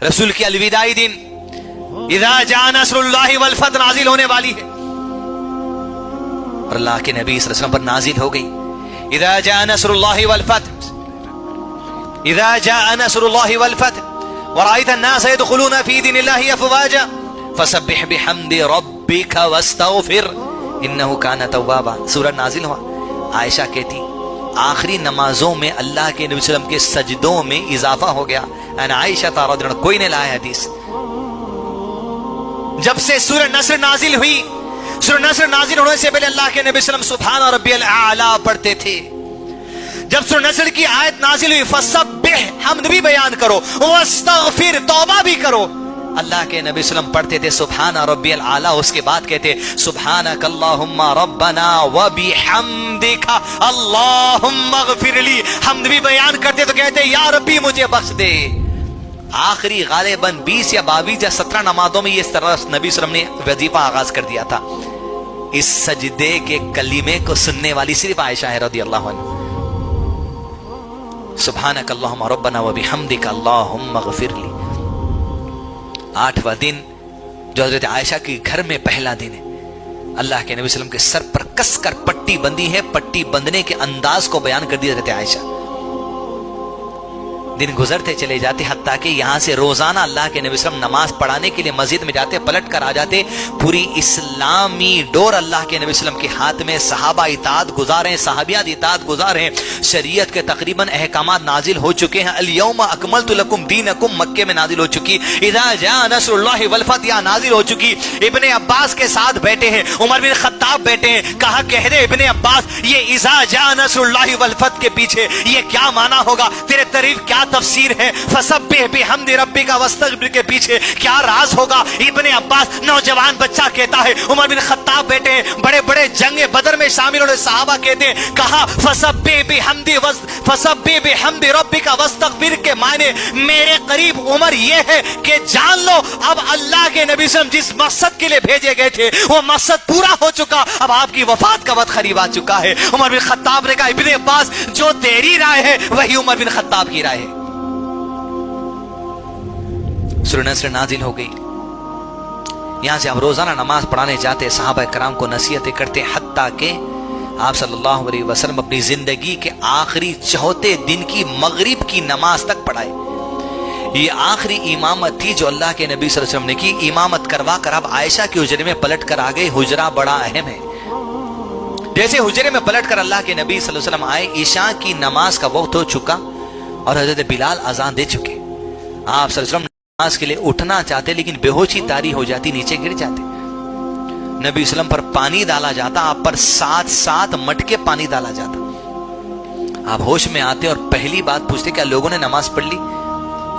रसूल की अलविदाई दिन इज़ा जा नस्रुल्लाहि वल फतह नाजिल होने वाली है और अल्लाह के नबी सल्लल्लाहु अलैहि वसल्लम पर नाजिल हो गई। इज़ा जा नस्रुल्लाहि वल फतह, इज़ा जा नस्रुल्लाहि वल फतह व रअयत अन्नास यदखुलून फी दीनिल्लाहि अफ़वाजा फसब्बिह बिहम्दि रब्बिका वस्तगफिर इन्नहु कान तव्वाबा। सूरह नाजिल हुआ। आयशा कहती आखिरी नमाजों में अल्लाह के नबी सल्लल्लाहु अलैहि वसल्लम के सजदों में इजाफा हो गया। अन आयशा रज़ियल्लाहु अन्हा, कोई ने लाया हदीस। जब से सूरह नस्र नाजिल हुई, सूरह नस्र नाजिल होने से पहले अल्लाह के नबी सल्लल्लाहु अलैहि वसल्लम सुभान रब्बियल आला पढ़ते थे। जब सूरह नस्र की आयत नाजिल हुई, फसब्बिह, हम्द भी बयान करो, वस्तगफिर, तौबा भी करो, अल्लाह के नबी सल्लल्लाहु अलैहि वसल्लम पढ़ते थे सुभान रब्बियल आला। उसके बाद कहते सुभानक अल्लाहुम्मा रब्बना व बिहम्दिका अल्लाहुम्मा गफिरली। हम्द भी बयान करते तो कहते या रब्बी मुझे बख्श दे। आखिरी गालिबन 20 या 22 या 17 नमाजों में ये इस तरह नबी सल्लल्लाहु अलैहि वसल्लम ने वजीफा आगाज कर दिया था। इस सजदे के कलीमे को सुनने वाली सिर्फ आयशा है रज़ियल्लाहु अन्हा। सुभानक अल्लाहुम्मा रब्बना व बिहम्दिका अल्लाहुम्मा गफिरली। 8वां दिन जो हजरत आयशा के घर में पहला दिन है, अल्लाह के नबी सल्लल्लाहु अलैहि वसल्लम के सर पर कसकर पट्टी बंदी है। पट्टी बंधने के अंदाज को बयान कर दिया हजरत आयशा। दिन गुजरते चले जाते, हत्ता कि यहां से रोजाना अल्लाह के नबी सल्लल्लाहु अलैहि वसल्लम नमाज पढ़ाने के लिए मस्जिद में जाते, पलट कर आ जाते। पूरी इस्लामी डोर अल्लाह के नबी सल्लल्लाहु अलैहि वसल्लम के हाथ में। सहाबा इताअत गुजार हैं, सहाबियात इताअत गुजार हैं। शरीयत के तकरीबन अहकामात नाजिल हो चुके हैं। अल यौमा अकमलतु लकुम दीनकुम मक्के में नाजिल हो चुकी। इज़ा जा नस्रुल्लाहि वल फतह यहाँ नाजिल हो चुकी। इब्ने अब्बास के साथ बैठे हैं, उमर बिन खत्ताब बैठे हैं। कहा कह दे इब्ने अब्बास, ये इज़ा जा नस्रुल्लाहि वल फतह के पीछे ये क्या माना होगा, तेरे तारीफ क्या तफसीर है? फसब्बिह बिहम्दि रब्बिका वस्तगफिर के पीछे क्या राज होगा? इब्ने अब्बास नौजवान बच्चा कहता है, उमर बिन खत्ताब बैठे हैं, बड़े बड़े जंगे बदर में शामिल होने सहाबा कहते हैं। कहा फसब्बिह बिहम्दि रब्बिका वस्तगफिर के माने मेरे करीब उमर ये है कि जान लो अब अल्लाह के नबी सल्लल्लाहु अलैहि वसल्लम जिस मकसद के लिए भेजे गए थे वो मकसद पूरा हो चुका। अब आपकी वफात का वक्त करीब आ चुका है। उमर बिन खत्ताब ने कहा इब्ने अब्बास, जो तेरी राय है वही उमर बिन खत्ताब की राय है। सूरह नस्र नाजिल हो गई। यहां से हम रोजाना नमाज पढ़ाने जाते, सहाबा कराम को नसीहतें करते, हत्ता के आप सल्लल्लाहु अलैहि वसल्लम अपनी जिंदगी के आखिरी 4 दिन की मगरिब की नमाज तक पढ़ाए। ये आखिरी इमामत थी जो अल्लाह के नबी सल्लल्लाहु अलैहि वसल्लम ने की। इमामत करवा कर अब आयशा के हुजरे में पलट कर आ गए। हुजरा बड़ा अहम है। जैसे हुजरे में पलट कर अल्लाह के नबी सल्लल्लाहु अलैहि वसल्लम आए, ईशा की नमाज का वक्त हो चुका और हजरत बिलाल अजान दे चुके। आप सल्लल्लाहु अलैहि वसल्लम नमाज के लिए उठना चाहते लेकिन बेहोशी तारी हो जाती, नीचे गिर जाते। नबी सल्लम पर पानी डाला जाता, आप पर 7 मटके पानी डाला जाता। आप होश में आते और पहली बात पूछते क्या लोगों ने नमाज पढ़ ली?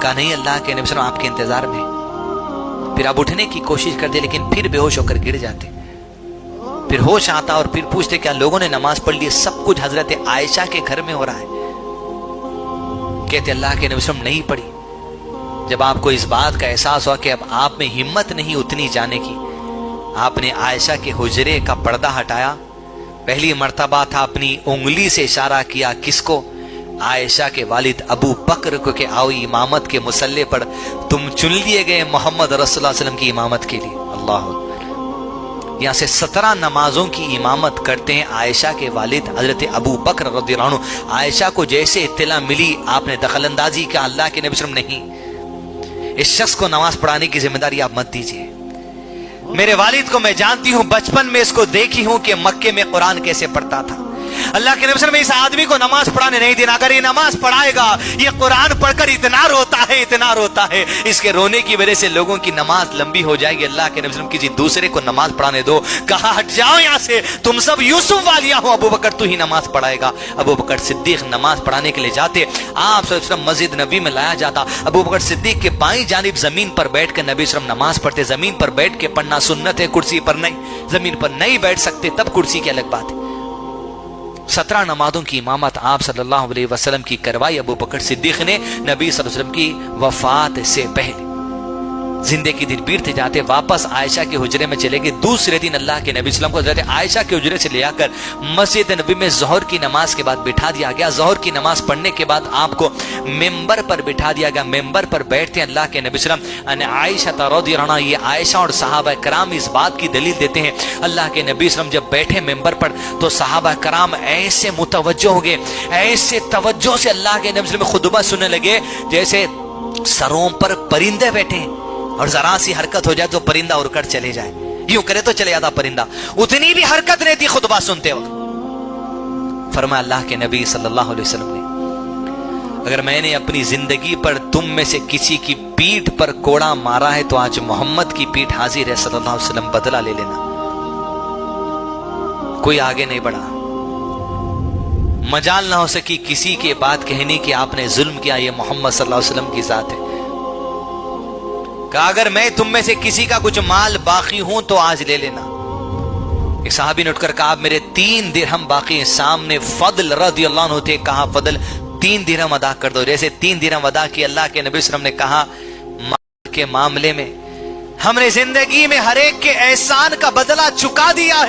कहा नहीं, अल्लाह के नबी सल्लम आपके इंतजार में। फिर आप उठने की कोशिश करते लेकिन फिर बेहोश होकर गिर जाते। फिर होश आता और फिर पूछते क्या लोगों ने नमाज पढ़ ली? सब कुछ हजरत आयशा के घर में हो रहा है। कहते अल्लाह के नबी सल्लम नहीं पढ़ी। जब आपको इस बात का एहसास हुआ कि अब आप में हिम्मत नहीं उतनी जाने की, आपने आयशा के हुजरे का पर्दा हटाया। पहली मर्तबा था अपनी उंगली से इशारा किया, किसको? आयशा के वालिद अबू बकर को कि आओ इमामत के मुसल्ले पर तुम चुन लिए गए मोहम्मद रसूलुल्लाह सल्लल्लाहु अलैहि वसल्लम की इमामत के लिए। अल्लाह, यहाँ से 17 नमाजों की इमामत करते हैं आयशा के वालिद हजरत अबू बकर रज़ियल्लाहु अन्हु। आयशा को जैसे इत्तला मिली आपने दखलंदाजी का। अल्लाह के नबी सल्लल्लाहु अलैहि वसल्लम नहीं, इस शख्स को नमाज पढ़ाने की जिम्मेदारी आप मत दीजिए। मेरे वालिद को मैं जानती हूं, बचपन में इसको देखी हूं कि मक्के में कुरान कैसे पढ़ता था। अल्लाह के नबी सल्लल्लाहु अलैहि वसल्लम इस आदमी को नमाज पढ़ाने नहीं देना। अगर ये नमाज पढ़ाएगा, ये कुरान पढ़कर इतना रोता है, इसके रोने की वजह से लोगों की नमाज लंबी हो जाएगी। अल्लाह के नबी सल्लल्लाहु अलैहि वसल्लम किसी दूसरे को नमाज पढ़ाने दो। कहा हट जाओ यहां से, तुम सब यूसुफ वालिया हो, अबू बकर तू ही नमाज पढ़ाएगा। अबू बकर सिद्दीक नमाज पढ़ाने के लिए जाते, आप सल्लल्लाहु अलैहि वसल्लम मस्जिद नबी में लाया जाता। अबू बकर सिद्दीक के बाईं जानिब जमीन पर बैठकर नबी सल्लल्लाहु अलैहि वसल्लम नमाज पढ़ते। जमीन पर बैठ के पढ़ना सुन्नत है, कुर्सी पर नहीं। जमीन पर नहीं बैठ सकते तब कुर्सी की अलग बात है। 17 नमाजों की इमामत आप सल्लल्लाहु अलैहि वसल्लम की करवाई अबू बकर सिद्दीक ने नबी सल्लल्लाहु अलैहि वसल्लम की वफात से पहले। जिंदगी दिन बीतते जाते वापस आयशा के हुजरे में चले गए। दूसरे दिन अल्लाह के नबी सल्लल्लाहु अलैहि वसल्लम को हज़रत आयशा के हुजरे से ले आकर मस्जिद नबी में ज़ोहर की नमाज के बाद बिठा दिया गया। ज़ोहर की नमाज पढ़ने के बाद आपको मेंबर पर बिठा दिया गया। मेंबर पर बैठते हैं अल्लाह के नबी सल्लल्लाहु अलैहि वसल्लम आयशा रज़ियल्लाहु अन्हा, ये आयशा और सहाबा कराम इस बात की दलील देते हैं। अल्लाह के नबी सल्लल्लाहु अलैहि वसल्लम जब बैठे मेंबर पर तो सहाबा कराम ऐसे मुतवज्जो हो गए, ऐसे तवज्जो से अल्लाह के नबी सल्लल्लाहु अलैहि वसल्लम खुतबा सुनने लगे जैसे सरों पर परिंदे बैठे और जरा सी हरकत हो जाए तो परिंदा उड़कर चले जाए, यूं करे तो चले जाता परिंदा, उतनी भी हरकत नहीं थी खुतबा सुनते वक्त। फरमाया अल्लाह के नबी सल्लल्लाहु अलैहि वसल्लम ने, अगर मैंने अपनी जिंदगी पर तुम में से किसी की पीठ पर कोड़ा मारा है तो आज मोहम्मद की पीठ हाजिर है सल्लल्लाहु अलैहि वसल्लम, बदला ले लेना। कोई आगे नहीं बढ़ा, मजाल ना हो सकी किसी के बात कहने की आपने जुल्म किया, ये मोहम्मद सल्लल्लाहु अलैहि वसल्लम की जात है। कहा अगर मैं तुम में से किसी का कुछ माल बाकी हूं तो आज ले लेना। एक सहाबी ने उठकर कहा मेरे 3 दिरहम बाकी हैं। सामने फदल रज़ियल्लाहु अन्हु थे, कहा फदल 3 दिरहम अदा कर दो। जैसे 3 दिरहम अदा की, अल्लाह के नबी सल्लल्लाहु अलैहि वसल्लम ने कहा माल के मामले में हमने जिंदगी में हर एक के एहसान का बदला चुका दिया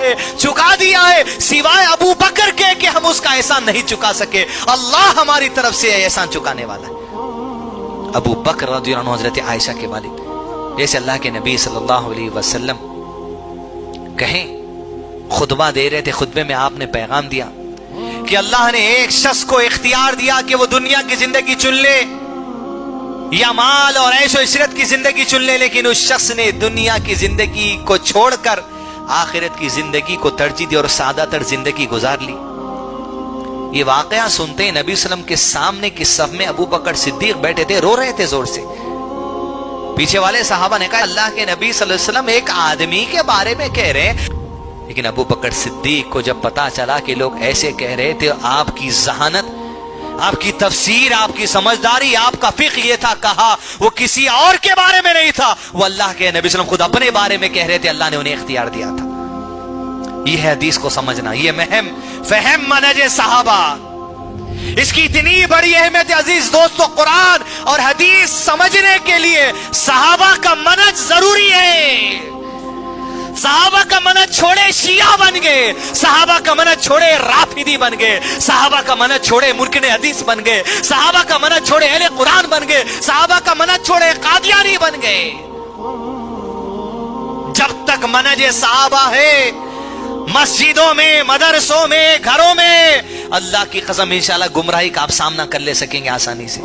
है सिवाय अबू बकर के कि हम उसका एहसान नहीं चुका सके। अल्लाह हमारी तरफ से एहसान चुकाने वाला है। अबू बकर रज़ियल्लाहु अन्हु हज़रत आयशा के वालिद, जैसे अल्लाह के नबी सल्लल्लाहु अलैहि वसल्लम कहें खुतबा दे रहे थे, खुतबे में आपने पैगाम दिया कि अल्लाह ने एक शख्स को इख्तियार दिया कि वो दुनिया की जिंदगी चुन ले या माल और ऐशो इशरत की जिंदगी चुन ले, लेकिन उस शख्स ने दुनिया की जिंदगी को छोड़कर आखिरत की जिंदगी को तरजीह दी और सादातर जिंदगी गुजार ली। ये वाकया सुनते हैं नबी सल्लम के सामने की सफ में अबू बकर सिद्दीक बैठे थे, रो रहे थे जोर से। पीछे वाले सहाबा ने कहा अल्लाह के नबी सल्लल्लाहु अलैहि वसल्लम एक आदमी के बारे में कह रहे हैं। लेकिन अबू बकर सिद्दीक को जब पता चला कि लोग ऐसे कह रहे थे, आपकी जहानत, आपकी तफसीर, आपकी समझदारी, आपका फिक्र ये था, कहा वो किसी और के बारे में नहीं था, वो अल्लाह के नबी सल्लल्लाहु अलैहि वसल्लम खुद अपने बारे में कह रहे थे, अल्लाह ने उन्हें इख्तियार दिया था। ये है हदीस को समझना, ये फहम मनहज सहाबा, इसकी इतनी बड़ी अहमियत है। अजीज दोस्तों, कुरान और हदीस समझने के लिए सहाबा का मनहज जरूरी है। सहाबा का मनहज छोड़े शिया बन गए, सहाबा का मनहज छोड़े राफिदी बन गए, सहाबा का मनहज छोड़े मुनकिर हदीस बन गए, सहाबा का मनहज छोड़े अहले कुरान बन गए, सहाबा का मनहज छोड़े कादियानी बन गए। जब तक मनहज सहाबा है मस्जिदों में, मदरसों में, घरों में, अल्लाह की कसम इंशाअल्लाह गुमराही का आप सामना कर ले सकेंगे आसानी से,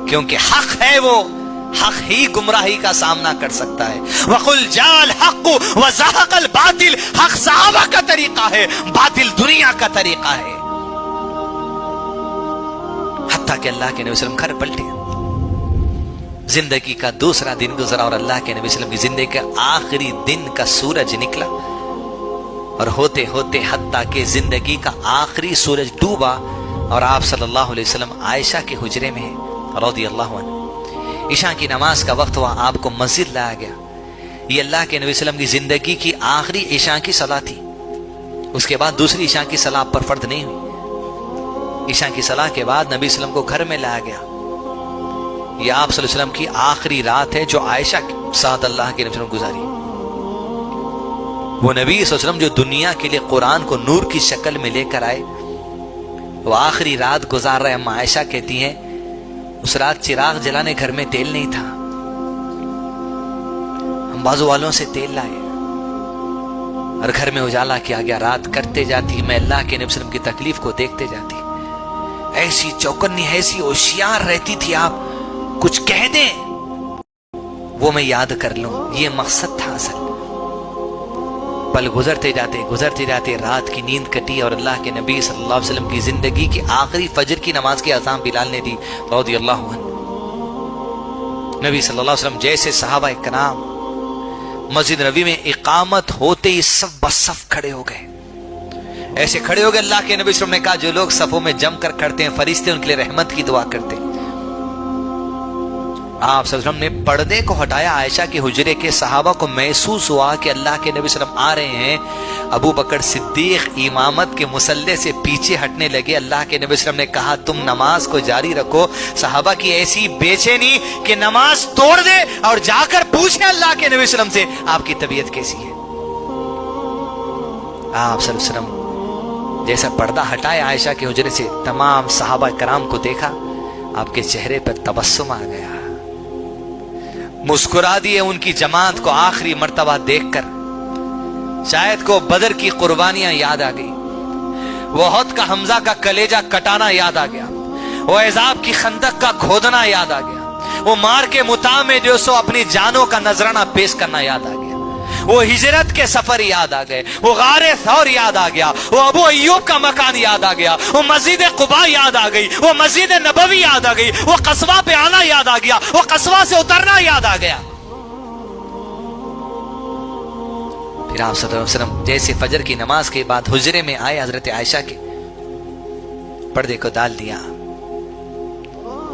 क्योंकि हक है, वो हक ही गुमराही का सामना कर सकता है। वकुल जाल हक व ज़हक़ल बातिल, हक सहाबा का तरीका है, बातिल दुनिया का तरीका है। हत्ता कि अल्लाह के नबी सल्लल्लाहु अलैहि वसल्लम घर पलटे, जिंदगी का दूसरा दिन गुजरा और अल्लाह के नबी सल्लल्लाहु अलैहि वसल्लम की जिंदगी का आखिरी दिन का सूरज निकला और होते होते हत्ता के जिंदगी का आखिरी सूरज डूबा और आप सल्लल्लाहु अलैहि वसल्लम आयशा के हुजरे में रज़ियल्लाहु अन्हा। ईशा की नमाज का वक्त हुआ, आपको मस्जिद लाया गया। ये अल्लाह के नबी सल्लल्लाहु अलैहि वसल्लम की जिंदगी की आखिरी ईशा की सलाह थी। उसके बाद दूसरी ईशा की सलाह पर फर्ज नहीं हुई। ईशा की सलाह के बाद नबी सल्लल्लाहु अलैहि वसल्लम को घर में लाया गया। यह आप सल्लल्लाहु अलैहि वसल्लम की आखिरी रात है जो आयशा के साथ अल्लाह के नबी सल्लल्लाहु अलैहि वसल्लम गुजारी। वो नबी सल्लल्लाहु अलैहि वसल्लम जो दुनिया के लिए कुरान को नूर की शक्ल में लेकर आए, वो आखिरी रात गुजार रहे। अम्मा आयशा कहती हैं उस रात चिराग जलाने घर में तेल नहीं था, हम बाजू वालों से तेल लाए और घर में उजाला किया गया। रात करते जाती, मैं अल्लाह के नबी सल्लल्लाहु अलैहि वसल्लम की तकलीफ को देखते जाती। ऐसी चौकन्नी, ऐसी होशियार रहती थी, आप कुछ कह दें वो मैं याद कर लूं, ये मकसद था असल। पल गुजरते जाते रात की नींद कटी और अल्लाह के नबी सल्लल्लाहु अलैहि वसल्लम की जिंदगी की आखिरी फजर की नमाज की अज़ान बिलाल ने दी रज़ियल्लाहु अन्हु। नबी सल्लल्लाहु अलैहि वसल्लम जैसे सहाबा इकराम मस्जिद नबी में इकामत होते ही सब बसफ खड़े हो गए। ऐसे खड़े हो गए, अल्लाह के नबी सल्लल्लाहु अलैहि वसल्लम ने कहा जो लोग सफों में जम कर खड़ते हैं फरिश्ते उनके लिए रहमत की दुआ करते हैं। آپ صلی اللہ علیہ وسلم نے پردے کو ہٹایا عائشہ کے حجرے کے. صحابہ کو محسوس ہوا کہ اللہ کے نبی صلی اللہ علیہ وسلم آ رہے ہیں. ابو بکر صدیق امامت کے مصلی سے پیچھے ہٹنے لگے. اللہ کے نبی صلی اللہ علیہ وسلم نے کہا تم نماز کو جاری رکھو. صحابہ کی ایسی بے چینی کہ نماز توڑ دے اور جا کر پوچھے اللہ کے نبی صلی اللہ علیہ وسلم سے آپ کی طبیعت کیسی ہے. آپ صلی اللہ علیہ وسلم جیسا پردہ ہٹائے عائشہ کے حجرے سے, تمام صحابہ کرام کو دیکھا, آپ کے چہرے پر تبسم آ گیا, مسکرا دیے ان کی جماعت کو آخری مرتبہ دیکھ کر. شاید کو بدر کی قربانیاں یاد آ گئی, وہ احد کا حمزہ کا کلیجہ کٹانا یاد آ گیا, وہ عذاب کی خندق کا کھودنا یاد آ گیا, وہ مار کے مطاع میں جو سو اپنی جانوں کا نذرانہ پیش کرنا یاد آ گیا, وہ ہجرت کے سفر یاد آ گئے, وہ غار ثور یاد آ گیا, وہ ابو ایوب کا مکان یاد آ گیا, وہ مسجد قباء یاد آ گئی, وہ مسجد نبوی یاد آ گئی, وہ قصبہ پہ آنا یاد آ گیا, وہ قصبہ سے اترنا یاد آ گیا. پھر آپ صلی اللہ علیہ وسلم جیسے فجر کی نماز کے بعد حجرے میں آئے, حضرت عائشہ کے پردے کو ڈال دیا.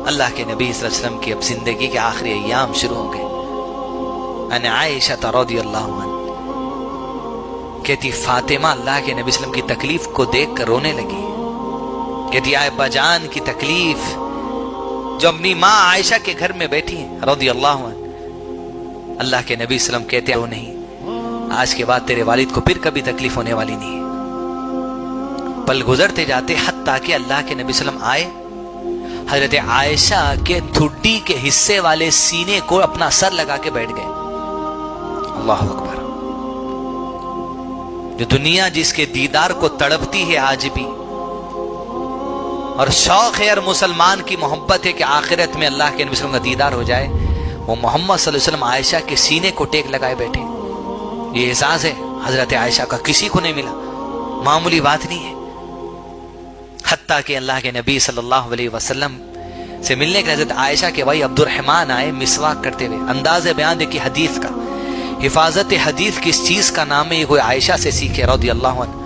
اللہ کے نبی صلی اللہ علیہ وسلم کی اب زندگی کے آخری ایام شروع ہو گئے. ان عائشہ رضی اللہ عنہ کہتی فاطمہ اللہ کے نبی صلی اللہ علیہ وسلم کی تکلیف کو دیکھ کر رونے لگی. کہتی آئے ابا کی تکلیف جو اپنی ماں عائشہ کے گھر میں بیٹھی ہیں رضی اللہ عنہ. اللہ کے نبی صلی اللہ علیہ وسلم کہتے ہیں نہیں, آج کے بعد تیرے والد کو پھر کبھی تکلیف ہونے والی نہیں ہے. پل گزرتے جاتے حتیٰ کہ اللہ کے نبی صلی اللہ علیہ وسلم آئے, حضرت عائشہ کے ٹھڈی کے حصے والے سینے کو اپنا سر لگا کے بیٹھ گئے. اللہ اکبر. جو دنیا جس کے دیدار کو تڑپتی ہے آج بھی, اور شوق ہے اور مسلمان کی محبت ہے کہ آخرت میں اللہ کے نبی صلی اللہ علیہ وسلم کا دیدار ہو جائے, وہ محمد صلی اللہ علیہ وسلم عائشہ کے سینے کو ٹیک لگائے بیٹھے. یہ اعزاز ہے حضرت عائشہ کا, کسی کو نہیں ملا, معمولی بات نہیں ہے. حتیٰ کہ اللہ کے نبی صلی اللہ علیہ وسلم سے ملنے کے حضرت عائشہ کے بھائی عبد الرحمن آئے مسواک کرتے ہوئے. انداز بیان دیکھیے حدیث کا, حفاظت حدیث کس چیز کا نام ہے, یہ کوئی عائشہ سے سیکھے رضی اللہ عنہ.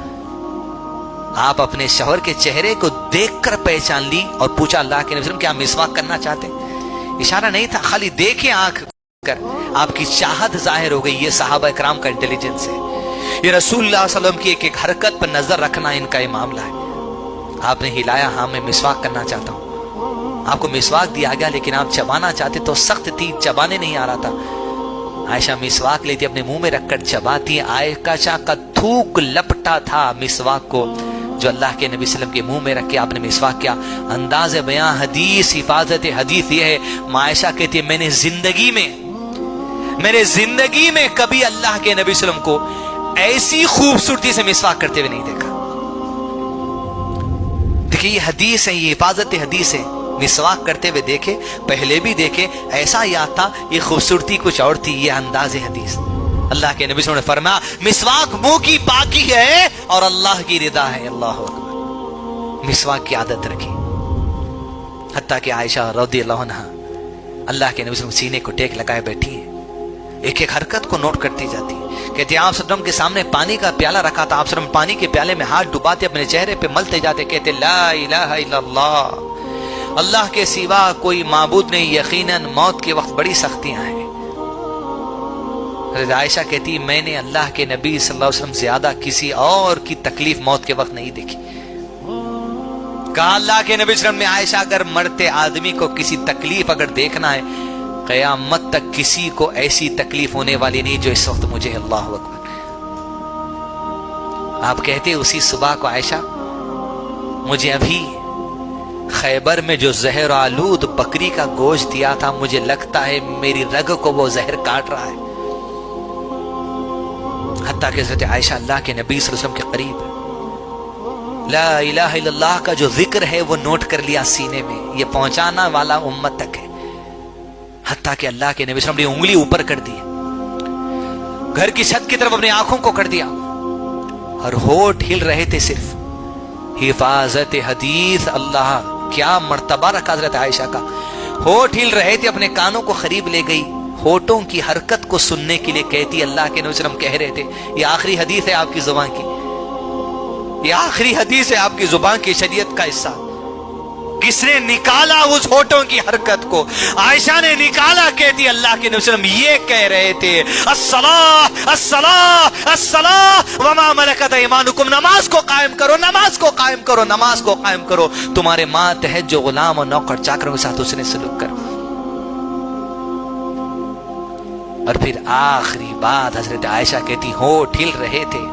آپ اپنے شوہر کے چہرے کو دیکھ کر پہچان لی اور پوچھا اللہ کے نبی صلی اللہ علیہ وسلم کیا مسواک کرنا چاہتے. اشارہ نہیں تھا, خالی دیکھیں آنکھ کر, آپ کی چاہت ظاہر ہو گئی. یہ صحابہ کرام کا انٹیلیجنس ہے. یہ رسول اللہ صلی اللہ علیہ وسلم کی ایک ایک حرکت پر نظر رکھنا ان کا یہ معاملہ ہے. آپ نے ہلایا, ہاں میں مسواک کرنا چاہتا ہوں. آپ کو مسواک دیا گیا لیکن آپ چبانا چاہتے تو سخت تھی, چبانے نہیں آ رہا تھا. عائشہ مسواک لیتی, اپنے منہ میں رکھ کر چباتی. عائشہ کا تھوک لپٹا تھا مسواک کو جو اللہ کے نبی صلی اللہ علیہ وسلم کے منہ میں رکھ کے آپ نے مسواک کیا. انداز بیان حدیث, حفاظت حدیث یہ ہے. عائشہ کہتی ہے میں نے زندگی میں کبھی اللہ کے نبی صلی اللہ علیہ وسلم کو ایسی خوبصورتی سے مسواک کرتے ہوئے نہیں دیکھا. دیکھیں یہ حدیث ہے, یہ حفاظت حدیث ہے. مسواک کرتے ہوئے دیکھے, پہلے بھی دیکھے, ایسا یاد تھا, یہ خوبصورتی کچھ اور تھی. یہ انداز حدیث. اللہ کے نبی صلی اللہ علیہ وسلم نے فرمایا مسواک منہ کی پاکی ہے اور اللہ کی رضا ہے. اللہ اکبر. مسواک کی عادت رکھی. حتیٰ کہ عائشہ رضی اللہ عنہ اللہ کے نبی صلی اللہ علیہ وسلم سینے کو ٹیک لگائے بیٹھی ہے, ایک ایک حرکت کو نوٹ کرتی جاتی ہے. کہتے ہیں آپ صلی اللہ علیہ وسلم کے سامنے پانی کا پیالہ رکھا تھا, آپ صلی اللہ علیہ وسلم پانی کے پیالے میں ہاتھ ڈباتے اپنے چہرے پہ ملتے جاتے, کہتے لا الہ الا اللہ, اللہ کے سوا کوئی معبود نہیں, یقیناً موت کے وقت بڑی سختیاں ہیں. حضرت عائشہ کہتی میں نے اللہ کے نبی صلی اللہ علیہ وسلم زیادہ کسی اور کی تکلیف موت کے وقت نہیں دیکھی. کہا اللہ کے نبی صلی اللہ علیہ وسلم نے عائشہ اگر مرتے آدمی کو کسی تکلیف اگر دیکھنا ہے قیامت تک کسی کو ایسی تکلیف ہونے والی نہیں جو اس وقت مجھے. اللہ اکبر. آپ کہتے اسی صبح کو عائشہ مجھے ابھی خیبر میں جو زہر آلود بکری کا گوشت دیا تھا, مجھے لگتا ہے میری رگ کو وہ زہر کاٹ رہا ہے. حتیٰ کہ حضرت عائشہ اللہ کے نبی صلی اللہ علیہ وسلم کے قریب لا الہ الا اللہ کا جو ذکر ہے وہ نوٹ کر لیا سینے میں, یہ پہنچانا والا امت تک ہے. حتیٰ کہ اللہ کے نبی صلی اللہ علیہ وسلم نے انگلی اوپر کر دی, گھر کی چھت کی طرف اپنی آنکھوں کو کر دیا اور ہونٹ ہل رہے تھے صرف. حفاظت حدیث, اللہ کیا مرتبہ رکھا حضرت عائشہ کا. ہونٹ ہل رہے تھے, اپنے کانوں کو قریب لے گئی, ہونٹوں کی حرکت کو سننے کے لیے کہتی اللہ کے نبی صلی اللہ علیہ وسلم کہہ رہے تھے یہ آخری حدیث ہے آپ کی زبان کی, یہ آخری حدیث ہے آپ کی زبان کی, شریعت کا حصہ. کس نے نکالا اس ہوٹوں کی حرکت کو؟ عائشہ نے نکالا، کہتی اللہ کے نبی صلی اللہ علیہ وسلم یہ کہہ رہے تھے الصلاۃ الصلاۃ الصلاۃ وما ملکت ایمانکم، نماز کو قائم کرو، نماز کو قائم کرو، نماز کو قائم کرو، تمہارے ماتحت جو غلام اور نوکر چاکروں کے ساتھ اس نے سلوک کرو۔ اور پھر آخری بات حضرت عائشہ کہتی ہونٹ ہل رہے تھے،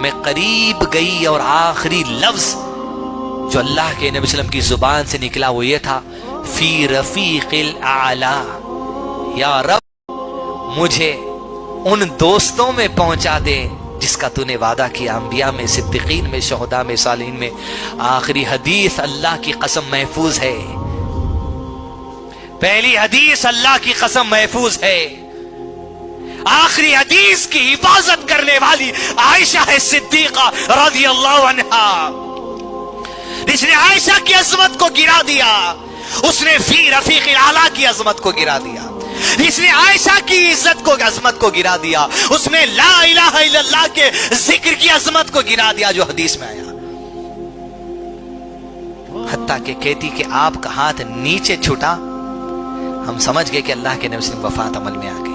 میں قریب گئی اور آخری لفظ جو اللہ کے نبی صلی اللہ علیہ وسلم کی زبان سے نکلا وہ یہ تھا فی رفیق الاعلی، یا رب مجھے ان دوستوں میں پہنچا دے جس کا تو نے وعدہ کیا، انبیاء میں، صدیقین میں، شہداء میں، صالحین میں۔ آخری حدیث اللہ کی قسم محفوظ ہے، پہلی حدیث اللہ کی قسم محفوظ ہے، آخری حدیث کی حفاظت کرنے والی عائشہ صدیقہ رضی اللہ عنہا، جس نے عائشہ کی عظمت کو گرا دیا، اس نے فی رفیق الاعلی کی عظمت کو گرا دیا، جس نے عائشہ کی عزت کو، عظمت کو گرا دیا، اس نے لا الہ الا اللہ کے ذکر کی عظمت کو گرا دیا جو حدیث میں آیا۔ حتیٰ کہ کہتی کہ آپ کا ہاتھ نیچے چھٹا، ہم سمجھ گئے کہ اللہ کے نبی صلی اللہ علیہ وسلم وفات عمل میں آ گئی۔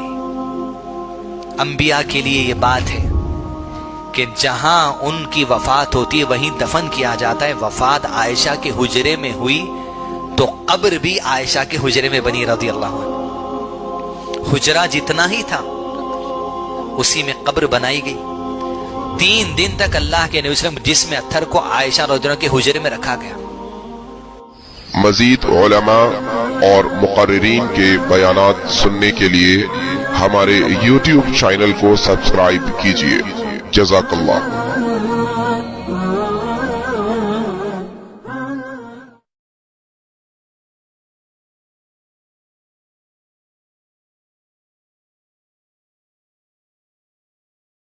انبیاء کے لیے یہ بات ہے کہ جہاں ان کی وفات ہوتی ہے وہیں دفن کیا جاتا ہے۔ وفات عائشہ کے حجرے میں ہوئی تو قبر بھی عائشہ کے حجرے میں بنی رضی اللہ عنہ، حجرہ جتنا ہی تھا اسی میں قبر بنائی گئی۔ 3 دن تک اللہ کے نبی صلی اللہ علیہ وسلم جسم اطہر کو عائشہ رضی اللہ عنہ کے حجرے میں رکھا گیا۔ مزید علماء اور مقررین کے بیانات سننے کے لیے ہمارے YouTube چینل کو سبسکرائب کیجیے۔ جزاک اللہ۔